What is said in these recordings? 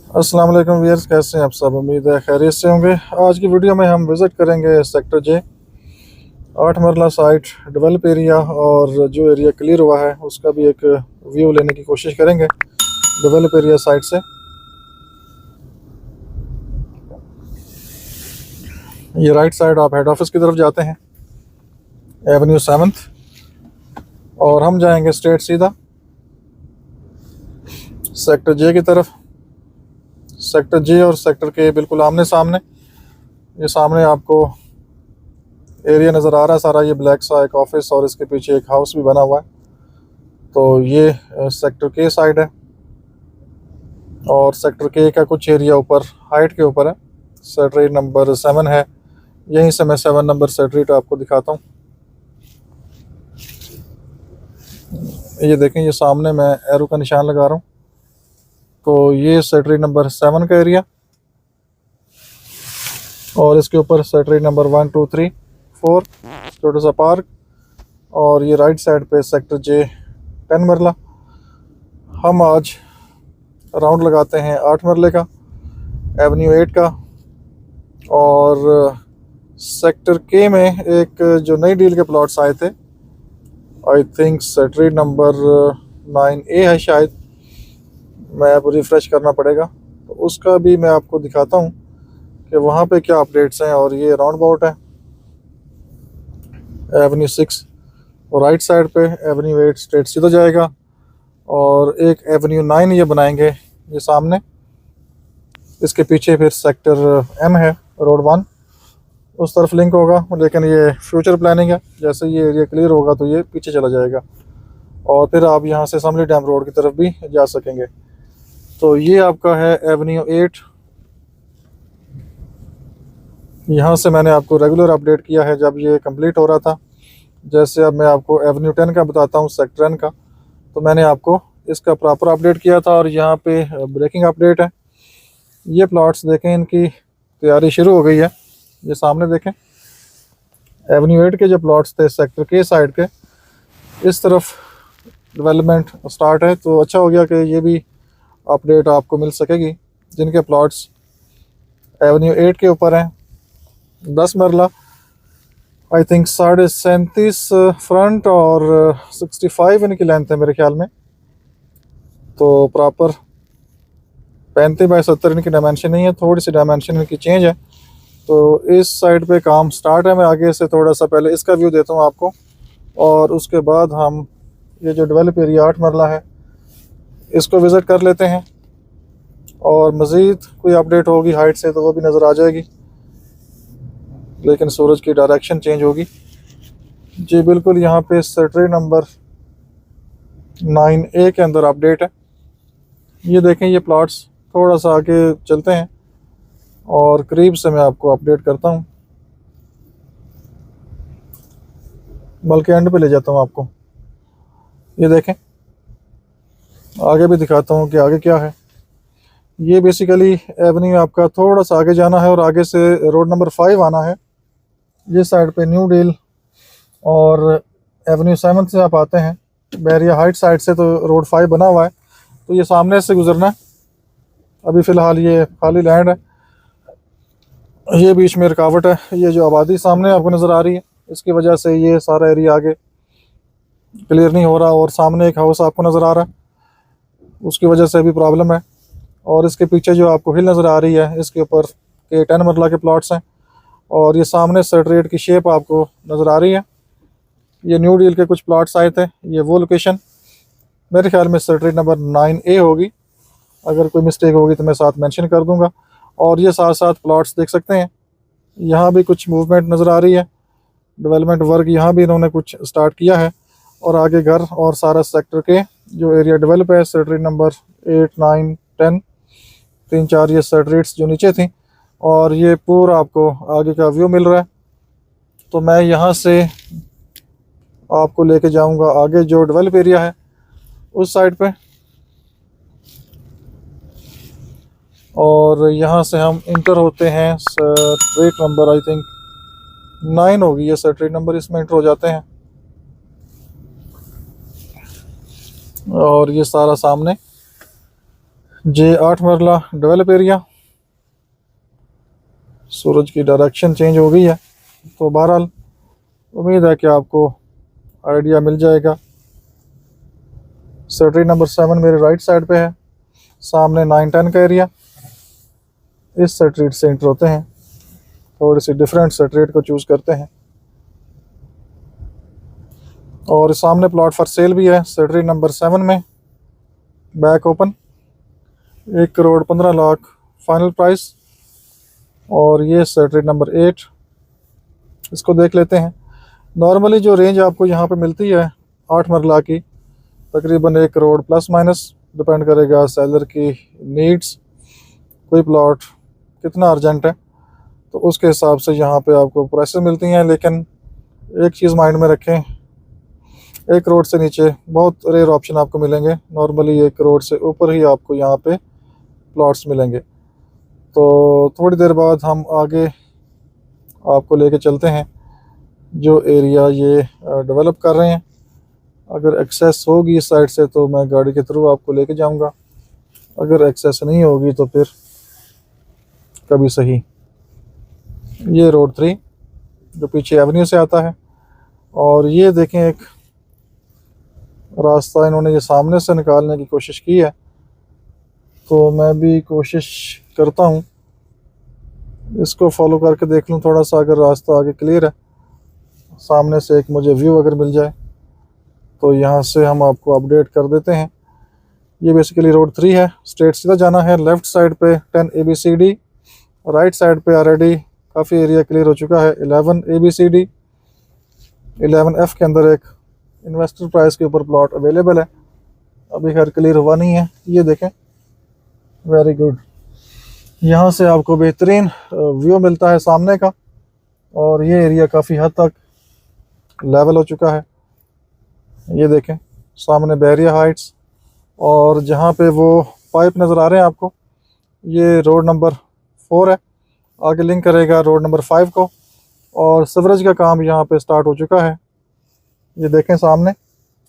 अस्सलाम वालेकुम व्यूअर्स, कैसे हैं आप सब। उम्मीद है खैरियत से होंगे। आज की वीडियो में हम विज़िट करेंगे सेक्टर जे 8 मरला साइट डेवलप एरिया, और जो एरिया क्लियर हुआ है उसका भी एक व्यू लेने की कोशिश करेंगे डेवलप एरिया साइट से। ये राइट साइड आप हेड ऑफिस की तरफ जाते हैं, एवेन्यू 7th, और हम जाएंगे स्ट्रेट सीधा सेक्टर जे की तरफ। सेक्टर जे और सेक्टर के बिल्कुल आमने सामने, ये सामने आपको एरिया नज़र आ रहा है सारा, ये ब्लैक सा एक ऑफिस और इसके पीछे एक हाउस भी बना हुआ है। तो ये सेक्टर के साइड है, और सेक्टर के का कुछ एरिया ऊपर हाइट के ऊपर है। सेक्टर नंबर 7 है, यहीं से मैं 7 नंबर सेक्टर आपको दिखाता हूँ। ये देखें, ये सामने मैं एरो का निशान लगा रहा हूँ। तो ये सेक्टर नंबर 7 का एरिया, और इसके ऊपर सेक्टर नंबर 1 2 3 4 छोटा सा पार्क, और ये राइट साइड पे सेक्टर जे 10 मरला। हम आज राउंड लगाते हैं 8 मरले का, एवेन्यू 8 का। और सेक्टर के में एक जो नई डील के प्लॉट्स आए थे, I think sector number 9A है शायद, मैं अब रिफ़्रेश करना पड़ेगा। तो उसका भी मैं आपको दिखाता हूँ कि वहाँ पे क्या अपडेट्स हैं। और ये राउंड अबाउट है एवेन्यू 6, और राइट साइड पे एवेन्यू 8 स्ट्रेट सीधा जाएगा, और एक एवेन्यू 9 ये बनाएंगे ये सामने। इसके पीछे फिर सेक्टर M है, रोड 1 उस तरफ लिंक होगा, लेकिन ये फ्यूचर प्लानिंग है। जैसे ये एरिया क्लियर होगा तो ये पीछे चला जाएगा, और फिर आप यहाँ से समली डैम रोड की तरफ भी जा सकेंगे। तो ये आपका है एवेन्यू 8। यहाँ से मैंने आपको रेगुलर अपडेट किया है जब ये कंप्लीट हो रहा था। जैसे अब मैं आपको एवेन्यू 10 का बताता हूँ, सेक्टर 10 का, तो मैंने आपको इसका प्रॉपर अपडेट किया था। और यहाँ पे ब्रेकिंग अपडेट है। ये प्लॉट्स देखें, इनकी तैयारी शुरू हो गई है। ये सामने देखें, एवेन्यू 8 के जो प्लॉट्स थे सेक्टर के साइड के, इस तरफ डेवलपमेंट स्टार्ट है। तो अच्छा हो गया कि ये भी अपडेट आपको मिल सकेगी। जिनके प्लॉट्स एवेन्यू 8 के ऊपर हैं, 10 मरला, आई थिंक 37.5 फ्रंट और 65 इनकी लेंथ है मेरे ख्याल में। तो प्रॉपर 35x70 इनकी डायमेंशन नहीं है, थोड़ी सी डायमेंशन इनकी चेंज है। तो इस साइड पे काम स्टार्ट है। मैं आगे से थोड़ा सा पहले इसका व्यू देता हूँ आपको, और उसके बाद हम ये जो डेवलप एरिया 8 मरला है इसको विज़िट कर लेते हैं। और मज़ीद कोई अपडेट होगी हाइट से तो वो भी नज़र आ जाएगी, लेकिन सूरज की डायरेक्शन चेंज होगी। जी बिल्कुल, यहाँ पे सेक्टर नंबर 9A के अंदर अपडेट है। ये देखें, ये प्लॉट्स थोड़ा सा आगे चलते हैं और करीब से मैं आपको अपडेट करता हूँ, बल्कि एंड पे ले जाता हूँ आपको। ये देखें, आगे भी दिखाता हूँ कि आगे क्या है। ये बेसिकली एवेन्यू आपका थोड़ा सा आगे जाना है, और आगे से रोड नंबर 5 आना है। ये साइड पे न्यू डील, और एवेन्यू 7 से आप आते हैं बैरिया हाइट साइड से, तो रोड 5 बना हुआ है। तो ये सामने से गुजरना है। अभी फ़िलहाल ये खाली लैंड है, ये बीच में रुकावट है। ये जो आबादी सामने आपको नज़र आ रही है, इसकी वजह से ये सारा एरिया आगे क्लियर नहीं हो रहा। और सामने एक हाउस आपको नज़र आ रहा है, उसकी वजह से भी प्रॉब्लम है। और इसके पीछे जो आपको हिल नज़र आ रही है, इसके ऊपर के 10 मरला के प्लॉट्स हैं। और ये सामने सेक्टर की शेप आपको नज़र आ रही है। ये न्यू डील के कुछ प्लॉट्स आए थे। ये वो लोकेशन मेरे ख्याल में सेक्टर नंबर 9A होगी, अगर कोई मिस्टेक होगी तो मैं साथ मेंशन कर दूंगा। और ये साथ साथ प्लॉट्स देख सकते हैं, यहाँ भी कुछ मूवमेंट नज़र आ रही है। डेवलपमेंट वर्क यहाँ भी इन्होंने कुछ स्टार्ट किया है। और आगे घर और सारा सेक्टर के जो एरिया डेवलप है, सेक्टर नंबर 8 9 10 3 4 ये सेक्टरेट्स जो नीचे थी, और ये पूरा आपको आगे का व्यू मिल रहा है। तो मैं यहाँ से आपको लेके जाऊँगा आगे जो डेवलप एरिया है उस साइड पे, और यहाँ से हम इंटर होते हैं स्ट्रीट नंबर आई थिंक 9 होगी ये स्ट्रीट नंबर, इसमें इंटर हो जाते हैं। और ये सारा सामने ये 8 मरला डेवलप एरिया। सूरज की डायरेक्शन चेंज हो गई है, तो बहरहाल उम्मीद है कि आपको आइडिया मिल जाएगा। स्ट्रीट नंबर 7 मेरे राइट साइड पे है, सामने 9-10 का एरिया। इस स्ट्रीट से एंटर होते हैं, थोड़ी सी डिफरेंट स्ट्रीट को चूज़ करते हैं। और सामने प्लॉट फॉर सेल भी है स्ट्रीट नंबर 7 में, बैक ओपन, 1,15,00,000 फाइनल प्राइस। और ये स्ट्रीट नंबर 8, इसको देख लेते हैं। नॉर्मली जो रेंज आपको यहाँ पे मिलती है 8 मरला की, तकरीबन 1 करोड़ प्लस माइनस, डिपेंड करेगा सेलर की नीड्स, कोई प्लॉट कितना अर्जेंट है, तो उसके हिसाब से यहाँ पे आपको प्राइसेस मिलती हैं। लेकिन एक चीज़ माइंड में रखें, 1 करोड़ से नीचे बहुत रेयर ऑप्शन आपको मिलेंगे। नॉर्मली 1 करोड़ से ऊपर ही आपको यहाँ पे प्लॉट्स मिलेंगे। तो थोड़ी देर बाद हम आगे आपको लेके चलते हैं जो एरिया ये डेवलप कर रहे हैं। अगर एक्सेस होगी इस साइड से तो मैं गाड़ी के थ्रू आपको लेके जाऊंगा, अगर एक्सेस नहीं होगी तो फिर कभी सही। ये रोड 3 जो पीछे एवेन्यू से आता है, और ये देखें एक रास्ता इन्होंने ये सामने से निकालने की कोशिश की है, तो मैं भी कोशिश करता हूँ इसको फॉलो करके देख लूँ थोड़ा सा। अगर रास्ता आगे क्लियर है, सामने से एक मुझे व्यू अगर मिल जाए तो यहाँ से हम आपको अपडेट कर देते हैं। ये बेसिकली रोड 3 है, स्ट्रेट सीधा जाना है। लेफ़्ट साइड पे 10 ABCD, राइट साइड पे ऑलरेडी काफ़ी एरिया क्लियर हो चुका है। 11 ABCD, 11F के अंदर एक इन्वेस्टर प्राइस के ऊपर प्लॉट अवेलेबल है, अभी खैर क्लियर हुआ नहीं है। ये देखें, वेरी गुड। यहाँ से आपको बेहतरीन व्यू मिलता है सामने का, और ये एरिया काफ़ी हद तक लेवल हो चुका है। ये देखें सामने बैरिया हाइट्स, और जहाँ पे वो पाइप नज़र आ रहे हैं आपको, ये रोड नंबर 4 है, आगे लिंक करेगा रोड नंबर 5 को। और सीवरेज का काम यहाँ पे स्टार्ट हो चुका है, ये देखें सामने।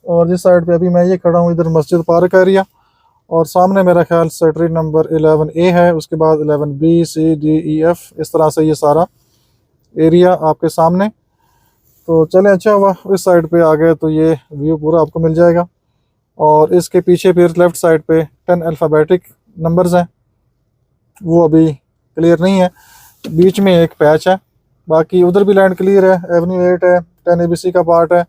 और जिस साइड पे अभी मैं ये खड़ा हूँ, इधर मस्जिद पार्क का एरिया, और सामने मेरा ख्याल स्ट्रीट नंबर 11A है, उसके बाद 11B, C, D, E, F, इस तरह से ये सारा एरिया आपके सामने। तो चलें, अच्छा हुआ इस साइड पे आ गए तो ये व्यू पूरा आपको मिल जाएगा। और इसके पीछे फिर लेफ़्ट साइड पे 10 अल्फ़ाबेटिक नंबर्स हैं, वो अभी क्लियर नहीं है, बीच में एक पैच है। बाकी उधर भी लैंड क्लियर है, एवेन्यू 8 है, 10 ABC का पार्ट है,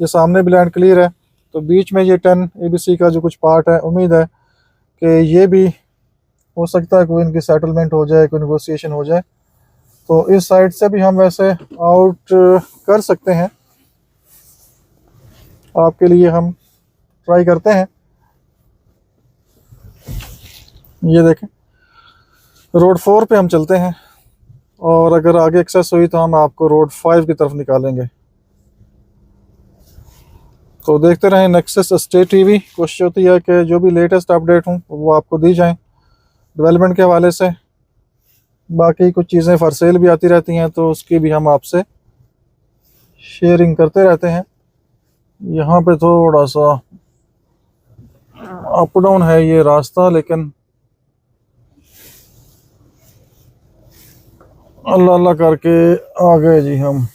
ये सामने भी लैंड क्लियर है। तो बीच में ये 10 ABC का जो कुछ पार्ट है, उम्मीद है कि ये भी हो सकता है कोई इनकी सेटलमेंट हो जाए, कोई नेगोशिएशन हो जाए। तो इस साइड से भी हम वैसे आउट कर सकते हैं, आपके लिए हम ट्राई करते हैं। ये देखें रोड 4 पे हम चलते हैं, और अगर आगे एक्सेस हुई तो हम आपको रोड 5 की तरफ निकालेंगे। तो देखते रहें नेक्सस एस्टेट टीवी। कोशिश होती है कि जो भी लेटेस्ट अपडेट हूँ वो आपको दी जाएं डेवलपमेंट के हवाले से। बाकी कुछ चीज़ें फॉर सेल भी आती रहती हैं, तो उसकी भी हम आपसे शेयरिंग करते रहते हैं। यहाँ पे थोड़ा सा अप डाउन है ये रास्ता, लेकिन अल्लाह अल्लाह करके आ गए जी हम।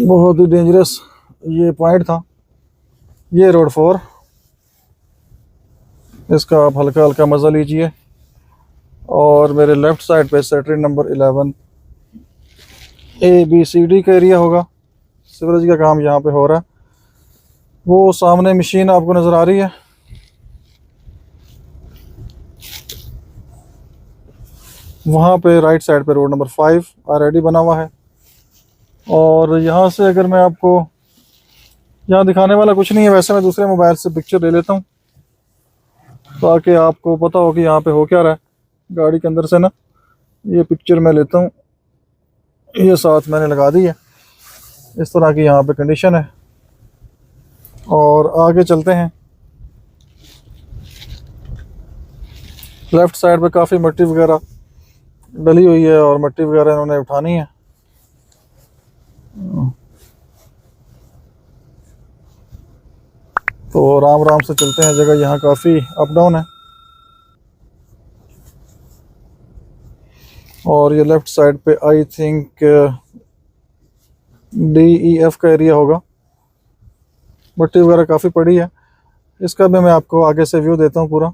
बहुत ही डेंजरस ये पॉइंट था। ये रोड 4, इसका आप हल्का हल्का मज़ा लीजिए। और मेरे लेफ़्ट साइड पे स्ट्रीट नंबर 11 ABCD का एरिया होगा, सीवरेज का काम यहाँ पे हो रहा है। वो सामने मशीन आपको नज़र आ रही है, वहाँ पे राइट साइड पे रोड नंबर 5 ऑलरेडी बना हुआ है। और यहाँ से अगर मैं आपको, यहाँ दिखाने वाला कुछ नहीं है, वैसे मैं दूसरे मोबाइल से पिक्चर ले लेता हूँ ताकि आपको पता हो कि यहाँ पे हो क्या रहा है। गाड़ी के अंदर से ना ये पिक्चर मैं लेता हूँ, ये साथ मैंने लगा दी है। इस तरह की यहाँ पे कंडीशन है। और आगे चलते हैं, लेफ़्ट साइड पे काफ़ी मिट्टी वगैरह डली हुई है, और मिट्टी वगैरह इन्होंने उठानी है। तो आराम आराम से चलते हैं, जगह यहाँ काफ़ी अप डाउन है। और ये लेफ़्ट साइड पे आई थिंक DEF का एरिया होगा। मिट्टी वगैरह काफ़ी पड़ी है। इसका भी मैं आपको आगे से व्यू देता हूँ पूरा।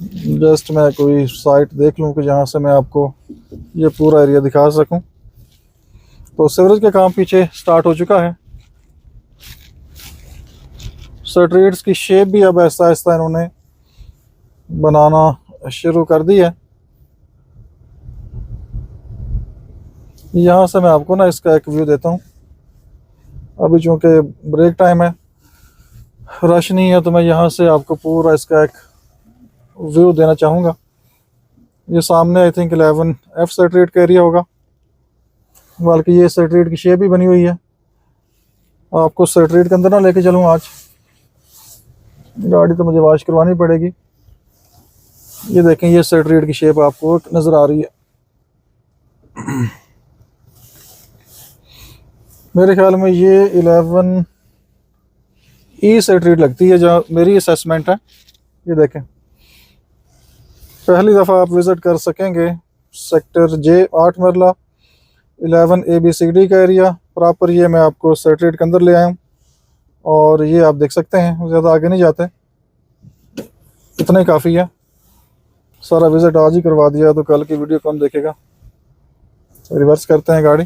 जस्ट मैं कोई साइट देख लूँ कि जहाँ से मैं आपको ये पूरा एरिया दिखा सकूँ। तो सीवरेज का काम पीछे स्टार्ट हो चुका है। स्ट्रीट्स की शेप भी अब ऐसा ऐसा इन्होंने बनाना शुरू कर दी है। यहाँ से मैं आपको ना इसका एक व्यू देता हूँ। अभी चूँकि ब्रेक टाइम है, रश नहीं है, तो मैं यहाँ से आपको पूरा इसका एक व्यू देना चाहूँगा। ये सामने आई थिंक 11F स्ट्रीट का एरिया होगा, बल्कि ये स्ट्रीट की शेप भी बनी हुई है। आपको स्ट्रीट के अंदर ना लेके चलूँ आज, गाड़ी तो मुझे वॉश करवानी पड़ेगी। ये देखें, ये स्ट्रीट की शेप आपको नज़र आ रही है। मेरे ख्याल में ये 11E स्ट्रीट लगती है, जहाँ मेरी असेसमेंट है। ये देखें, पहली दफ़ा आप विज़िट कर सकेंगे सेक्टर J 8 मरला 11 ABCD का एरिया प्रॉपर। ये मैं आपको स्ट्रीट के अंदर ले आया हूँ और ये आप देख सकते हैं। ज़्यादा आगे नहीं जाते, इतना ही काफ़ी है। सारा विज़िट आज ही करवा दिया तो कल की वीडियो कौन देखेगा। रिवर्स करते हैं गाड़ी।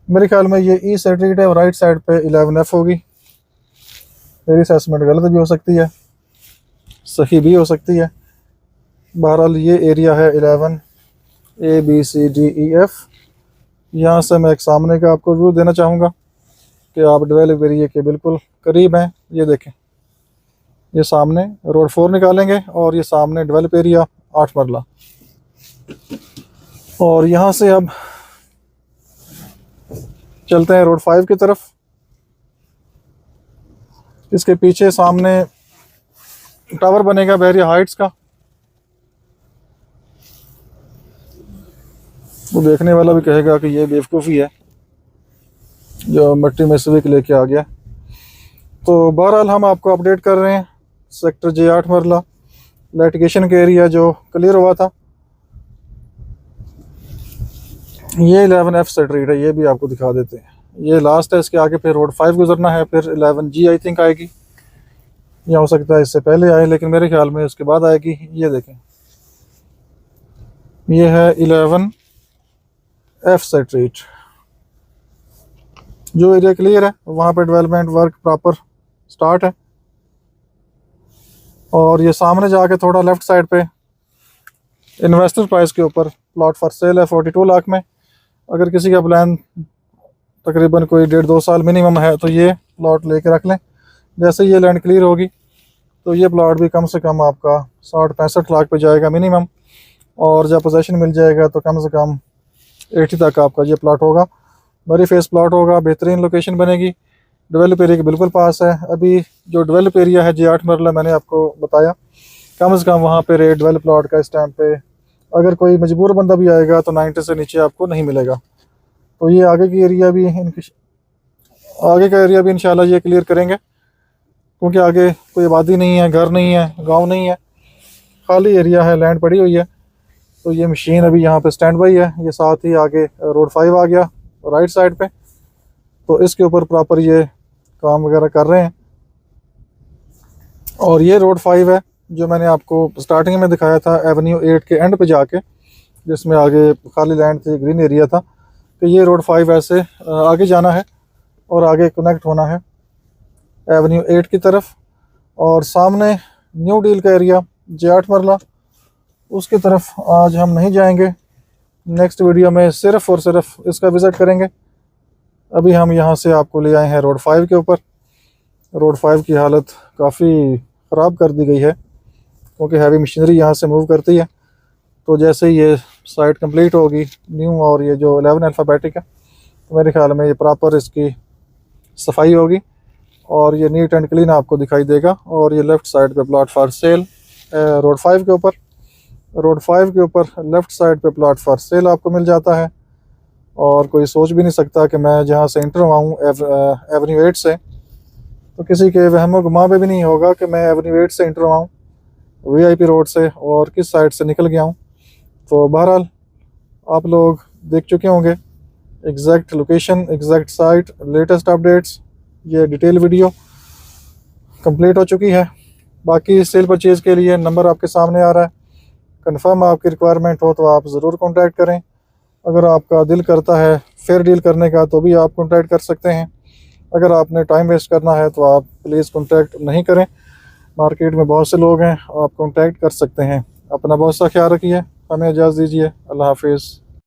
मेरे ख्याल में ये E स्ट्रीट है और राइट साइड पे 11F होगी। मेरी असेसमेंट गलत भी हो सकती है, सही भी हो सकती है। बहरहाल ये एरिया है 11 ABCDEF। यहाँ से मैं एक सामने का आपको व्यू देना चाहूँगा कि आप डेवलप एरिया के बिल्कुल करीब हैं। ये देखें, ये सामने रोड 4 निकालेंगे और ये सामने डेवलप एरिया 8 मरला। और यहाँ से अब चलते हैं रोड 5 की तरफ। इसके पीछे सामने टावर बनेगा बहरिया हाइट्स का। वो देखने वाला भी कहेगा कि ये बेवकूफ़ी है जो मिट्टी में सिविक लेके आ गया। तो बहरहाल हम आपको अपडेट कर रहे हैं सेक्टर J 8 मरला लाइटिगेशन के एरिया जो क्लियर हुआ था। ये 11F स्ट्रीट है, ये भी आपको दिखा देते हैं। ये लास्ट है, इसके आगे फिर रोड 5 गुजरना है, फिर 11G आई थिंक आएगी, या हो सकता है इससे पहले आए, लेकिन मेरे ख्याल में उसके बाद आएगी। ये देखें, ये है 11F स्ट्रीट। जो एरिया क्लियर है वहाँ पे डेवलपमेंट वर्क प्रॉपर स्टार्ट है। और ये सामने जाके थोड़ा लेफ़्ट साइड पे इन्वेस्टर प्राइस के ऊपर प्लॉट फॉर सेल है 42 लाख में। अगर किसी का प्लान तकरीबन कोई 1.5-2 साल मिनिमम है तो ये प्लॉट लेके रख लें। जैसे ये लैंड क्लियर होगी तो ये प्लॉट भी कम से कम आपका 60-65 लाख पे जाएगा मिनिमम, और जब पोजेशन मिल जाएगा तो कम से कम 80 तक आपका ये प्लॉट होगा। बड़ी फेस प्लॉट होगा, बेहतरीन लोकेशन बनेगी, डेवलप एरिया के बिल्कुल पास है। अभी जो डेवलप एरिया है J 8 मरला मैंने आपको बताया, कम से कम वहाँ पे रेट डेवलप प्लॉट का इस टाइम पे अगर कोई मजबूर बंदा भी आएगा तो 90 से नीचे आपको नहीं मिलेगा। तो ये आगे की एरिया भी आगे का एरिया भी इंशाल्लाह ये क्लियर करेंगे, क्योंकि आगे कोई आबादी नहीं है, घर नहीं है, गांव नहीं है, खाली एरिया है, लैंड पड़ी हुई है। तो ये मशीन अभी यहाँ पे स्टैंड बाई है। ये साथ ही आगे रोड 5 आ गया राइट साइड पे, तो इसके ऊपर प्रॉपर ये काम वगैरह कर रहे हैं। और ये रोड 5 है जो मैंने आपको स्टार्टिंग में दिखाया था एवेन्यू 8 के एंड पे जाके, जिसमें आगे खाली लैंड थी, ग्रीन एरिया था। तो ये रोड 5 ऐसे आगे जाना है और आगे कनेक्ट होना है एवेन्यू 8 की तरफ। और सामने न्यू डील का एरिया J 8 मरला, उसकी तरफ आज हम नहीं जाएंगे। नेक्स्ट वीडियो में सिर्फ़ और सिर्फ इसका विज़िट करेंगे। अभी हम यहाँ से आपको ले आए हैं रोड 5 के ऊपर। रोड 5 की हालत काफ़ी ख़राब कर दी गई है, क्योंकि हैवी मशीनरी यहाँ से मूव करती है। तो जैसे ही ये साइट कंप्लीट होगी न्यू और ये जो 11 अल्फ़ाबेटिक है, तो मेरे ख्याल में ये प्रॉपर इसकी सफाई होगी और ये नीट एंड क्लीन आपको दिखाई देगा। और ये लेफ़्ट साइड पे प्लॉट फॉर सेल रोड 5 के ऊपर, रोड 5 के ऊपर लेफ़्ट साइड पे प्लॉट फॉर सेल आपको मिल जाता है। और कोई सोच भी नहीं सकता कि मैं जहाँ से इंटर हुआ हूँ एवेन्यू 8 से, तो किसी के वहमो गुमा पे भी नहीं होगा कि मैं एवेन्यू 8 से इंटर हुआ हूँ VIP रोड से और किस साइड से निकल गया हूँ। तो बहरहाल आप लोग देख चुके होंगे exact location, exact site, latest updates, ये डिटेल वीडियो कंप्लीट हो चुकी है। बाकी सेल परचेज़ के लिए नंबर आपके सामने आ रहा है। कंफर्म आपकी रिक्वायरमेंट हो तो आप ज़रूर कांटेक्ट करें। अगर आपका दिल करता है फेयर डील करने का तो भी आप कांटेक्ट कर सकते हैं। अगर आपने टाइम वेस्ट करना है तो आप प्लीज़ कांटेक्ट नहीं करें। मार्केट में बहुत से लोग हैं, आप कांटेक्ट कर सकते हैं। अपना बहुत सा ख्याल रखिए। हमें इजाज़त दीजिए। अल्लाह हाफिज़।